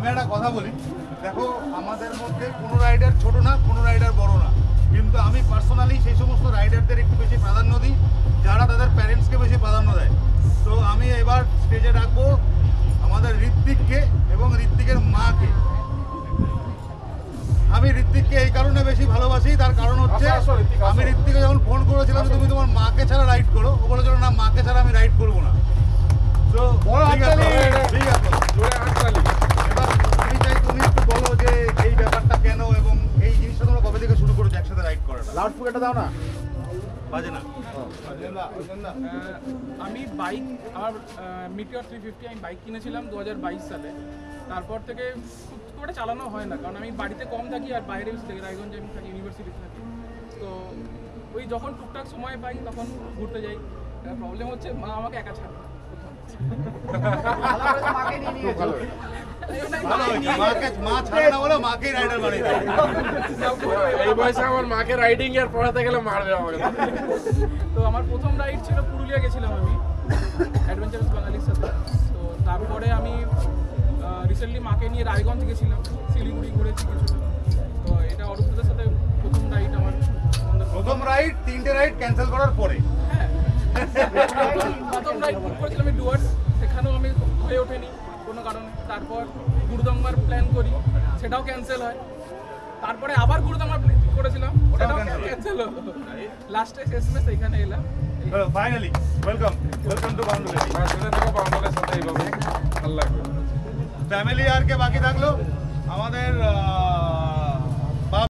আমি একটা কথা বলি, দেখো আমাদের মধ্যে কোনো রাইডার ছোট না, কোনো রাইডার বড় না, কিন্তু আমি পার্সোনালি সেই সমস্ত রাইডারদের একটু বেশি প্রাধান্য দিই যারা তাদের প্যারেন্টসকে বেশি প্রাধান্য দেয়। তো আমি এবার স্টেজে রাখবো আমাদের ঋত্বিককে এবং ঋত্বিকের মাকে। আমি ঋত্বিককে এই কারণে বেশি ভালোবাসি, তার কারণ হচ্ছে আমি ঋত্বিককে যখন ফোন করেছিলাম তুমি তোমার মাকে ছাড়া রাইড করো, ও বলেছিল না মাকে ছাড়া আমি রাইড করবো না। তো ঠিক আছে, এবার আমি চাই তুমি একটু বলো যে এই ব্যাপারটা কেন এবং এই জিনিসটা তোমরা কবে থেকে শুরু করেছো একসাথে রাইড করাটা? লাউড স্পিকারটা দাও না, বাজে না। আমি বাইক আমার মিটিওর 350 আমি বাইক কিনেছিলাম 2022 সালে। তারপর থেকে খুব একটা চালানো হয় না, কারণ আমি বাড়িতে কম থাকি আর বাইরে বেশি থাকি, রায়গঞ্জে আমি থাকি, ইউনিভার্সিটিতে থাকি। তো ওই যখন টুকটাক সময় পাই তখন ঘুরতে যাই। প্রবলেম হচ্ছে মা আমাকে একা ছাড়ে। মা ছাড়ে না বলে মাকেই রাইডার বানিয়ে দেয়। এই বয়সে আমার মাকে রাইডিং এর পড়াতে গেলে মারবে আমাকে। তো আমার প্রথম রাইড ছিল পুরুলিয়া গেছিলাম আমি অ্যাডভেঞ্চারাস বাঙালির সাথে। তো তারপরে আমি রিসেন্টলি মাকে নিয়ে রায়গঞ্জ গেছিলাম, শিলিগুড়ি ঘুরেছি কিছুটা। তো এটা অরূপদার সাথে প্রথম রাইড আমার। প্রথম রাইড, 3টে রাইড ক্যান্সেল করার পরে। হ্যাঁ, প্রথম রাইড বুক করেছিলাম আমি ডুয়ার্স, সেখানেও আমি হয়ে ওঠেনি কোনো কারণে। তারপর গুরুদম্বার প্ল্যান করি, সেটাও ক্যান্সেল হয়। তারপরে আবার গুরুদম্বার করেছিলাম, সেটাও ক্যান্সেল হলো। লাস্টে শেষমেশ এইখানে এলাম। Finally welcome to Baundule. শুনে থাকো বাউন্ডুলের সাথে এইভাবে ভালো লাগবে। ফ্যামিলি আর কে বাকি থাকলো? আমাদের